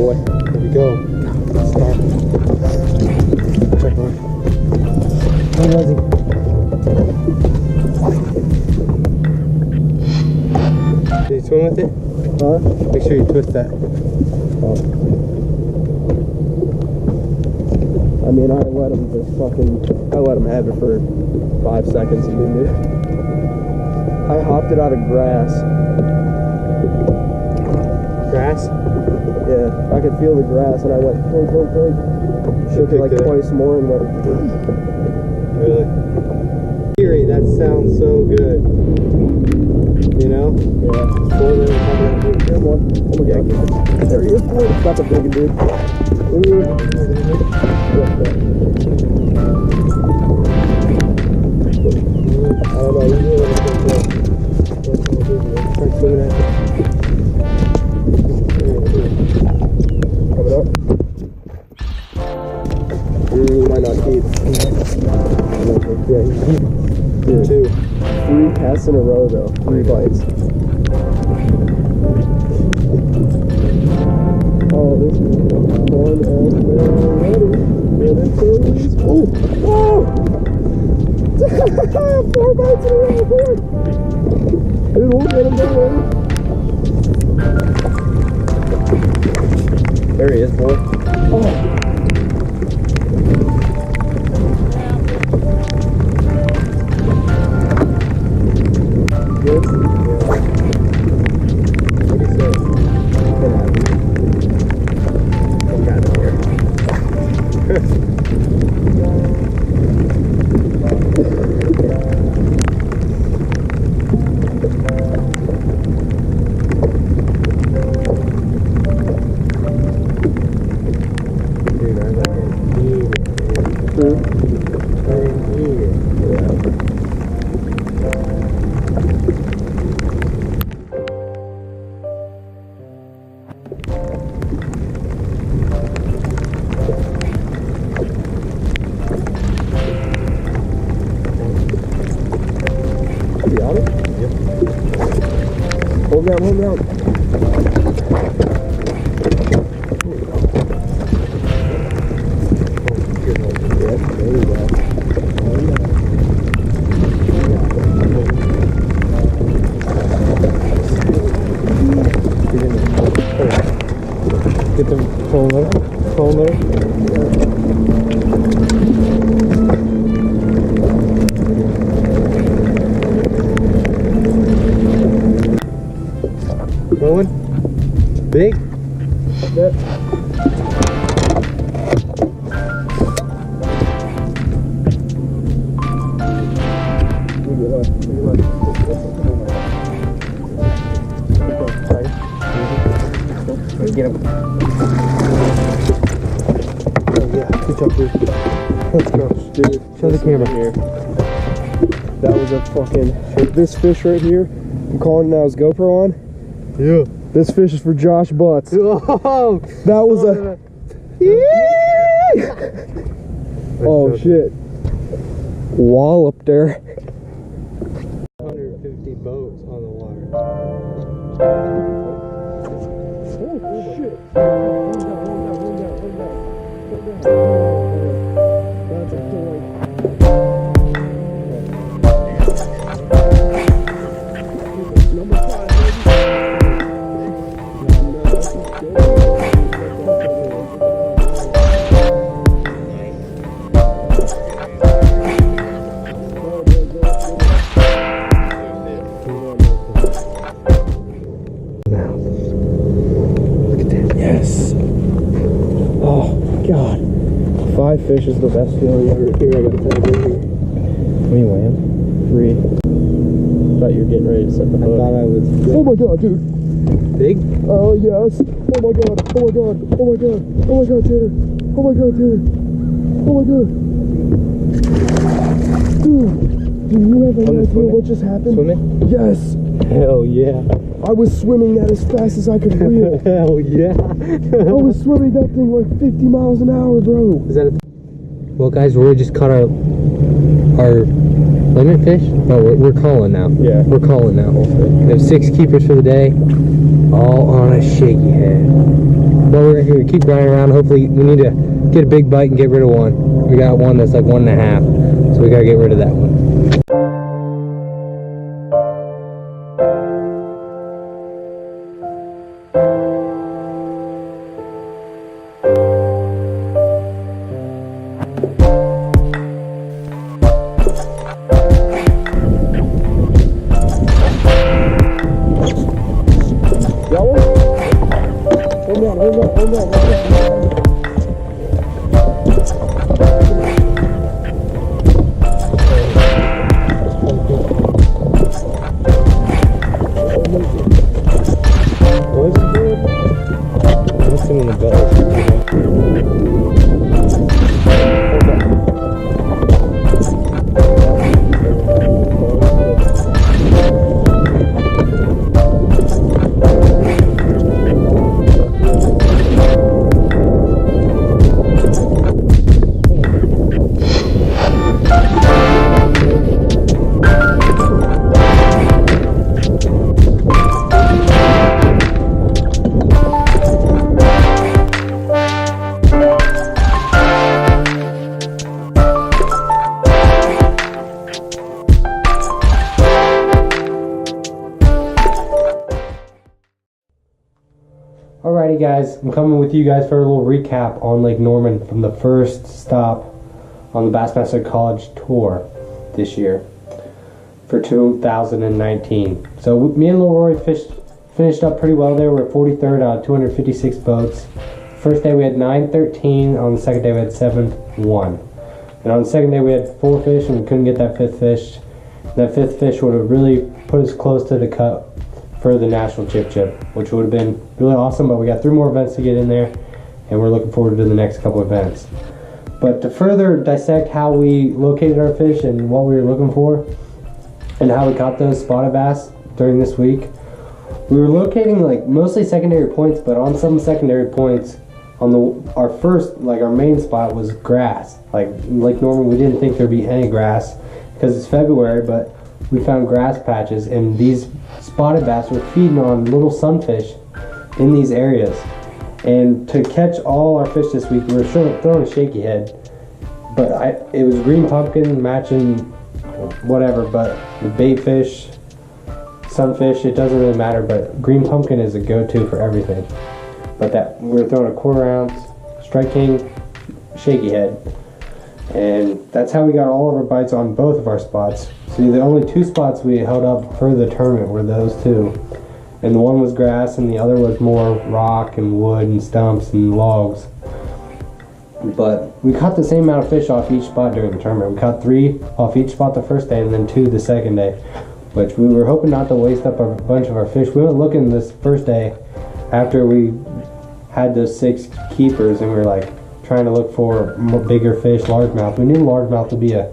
boy. Here we go. Start. Check on. Where was he? Did you swim with it? Huh? Make sure you twist that. Oh. I mean, I let him have it for 5 seconds and then I hopped it out of grass. Grass? Yeah, I could feel the grass and I went boink, boink, boink. Shook it like twice more and went. Really? Eerie, that sounds so good. You know? Yeah. Good one. Oh my god. There he is, boy. That's a big dude. I don't know, you really want to start swimming at coming up. He might not keep. Yeah, he's keeping. 2. 3 casts in a row though. 3 bites. Oh, this is fun as they're ready. And it's release. Oh! Oh! 4 bites in a row, boy! It won't get him down. There he is, boy. Oh! Good? Yeah. What do you say? Get out of here. Come out of here. Hold down, hold down. Yes, there you go. Get them phone letter. Phone letter. Going? Big? Yep. Get him. Oh yeah, good job, dude. Let's go. Dude, show the camera here. That was a fucking, this fish right here, I'm calling it now his GoPro on. Yeah. This fish is for Josh Butts. Oh! That was a... Oh shit. Wall up there. 150 boats on the water. Oh shit. That's a toy. Number 5, yes. Oh god. 5 fish is the best feeling ever. Here, I got the tag right here. What do you weigh him? 3. Thought you were getting ready to set the hook. I thought I was. Oh my god, dude. Big? Oh yes. Oh my god. Oh my god. Oh my god. Oh my god, Tanner. Oh my god, Tanner. Oh my god. Dude, do you have any idea what just happened? Swimming? Yes. Hell yeah. I was swimming that as fast as I could reel. Hell yeah. I was swimming that thing like 50 miles an hour, bro. Is that a... Well, guys, we just caught our limit fish. No, we're calling now. Yeah. We're calling now. We have 6 keepers for the day. All on a shaky head. But we're here to keep grinding around. Hopefully, we need to get a big bite and get rid of one. We got one that's like 1.5, so we gotta get rid of that one. Alrighty guys, I'm coming with you guys for a little recap on Lake Norman from the first stop on the Bassmaster College Tour this year for 2019. So me and Lil Roy finished up pretty well there. We're 43rd out of 256 boats. First day we had 9-13, on the second day we had 7-1. And on the second day we had 4 fish and we couldn't get that 5th fish. That 5th fish would have really put us close to the cut for the national chip, which would have been really awesome, but we got 3 more events to get in there and we're looking forward to the next couple events. But to further dissect how we located our fish and what we were looking for and how we caught those spotted bass during this week, we were locating like mostly secondary points, but on some secondary points on our main spot was grass. Like Lake Norman, we didn't think there'd be any grass because it's February, but we found grass patches, and these spotted bass were feeding on little sunfish in these areas. And to catch all our fish this week, we were throwing a shaky head, but it was green pumpkin matching whatever, but the bait fish, sunfish, it doesn't really matter, but green pumpkin is a go-to for everything. But we were throwing a 1/4 ounce Strike King shaky head, and that's how we got all of our bites on both of our spots. See, the only 2 spots we held up for the tournament were those 2. And the one was grass and the other was more rock and wood and stumps and logs. But we caught the same amount of fish off each spot during the tournament. We caught 3 off each spot the first day and then 2 the second day, which we were hoping not to waste up a bunch of our fish. We went looking this first day after we had those 6 keepers and we were like trying to look for bigger fish, largemouth. We knew largemouth would be a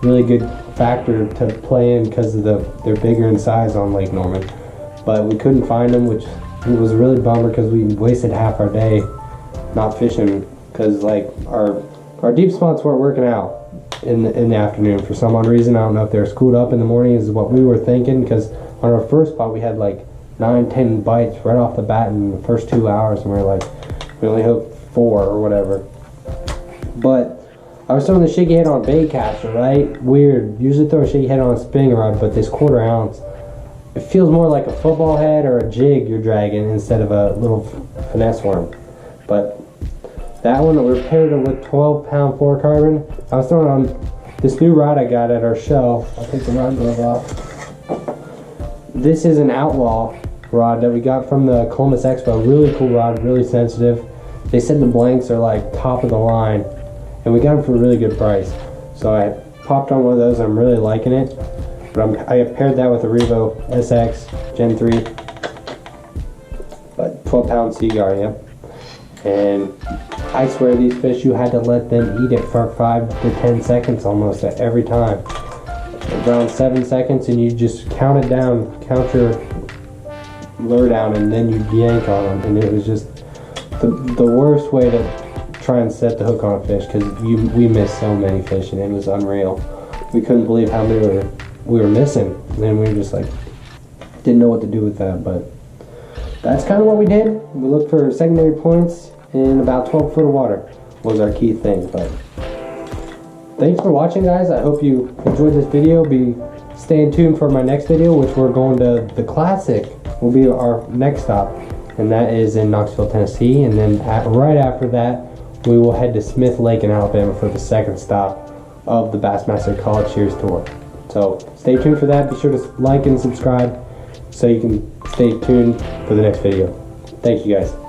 really good factor to play in because of they're bigger in size on Lake Norman, but we couldn't find them, which was a really bummer because we wasted half our day not fishing because like our deep spots weren't working out in the afternoon for some odd reason. I don't know if they were schooled up in the morning is what we were thinking, because on our first spot we had like 9-10 bites right off the bat in the first 2 hours, and we were like, we only hooked 4 or whatever. But I was throwing the shaky head on a bait caster, right? Weird. Usually throw a shaky head on a spinning rod, but this 1/4 ounce, it feels more like a football head or a jig you're dragging instead of a little finesse worm. But that one, we paired it with 12-pound fluorocarbon. I was throwing on this new rod I got at our show. I'll take the rod glove off. This is an Outlaw rod that we got from the Columbus Expo. Really cool rod, really sensitive. They said the blanks are like top of the line, and we got them for a really good price. So I popped on one of those and I'm really liking it. But I have paired that with a Revo SX Gen 3. But 12-pound Seaguar, yep. And I swear these fish, you had to let them eat it for 5 to 10 seconds almost at every time. Around 7 seconds, and you just count it down, count your lure down, and then you yank on them. And it was just the worst way to try and set the hook on a fish, because we missed so many fish and it was unreal. We couldn't believe how many we were missing, and then we were just like didn't know what to do with that. But that's kind of what we did. We looked for secondary points in about 12 foot of water was our key thing. But thanks for watching, guys. I hope you enjoyed this video. Be staying tuned for my next video, which we're going to the Classic will be our next stop, and that is in Knoxville, Tennessee. And then right after that, we will head to Smith Lake in Alabama for the second stop of the Bassmaster College Cheers Tour. So stay tuned for that. Be sure to like and subscribe so you can stay tuned for the next video. Thank you, guys.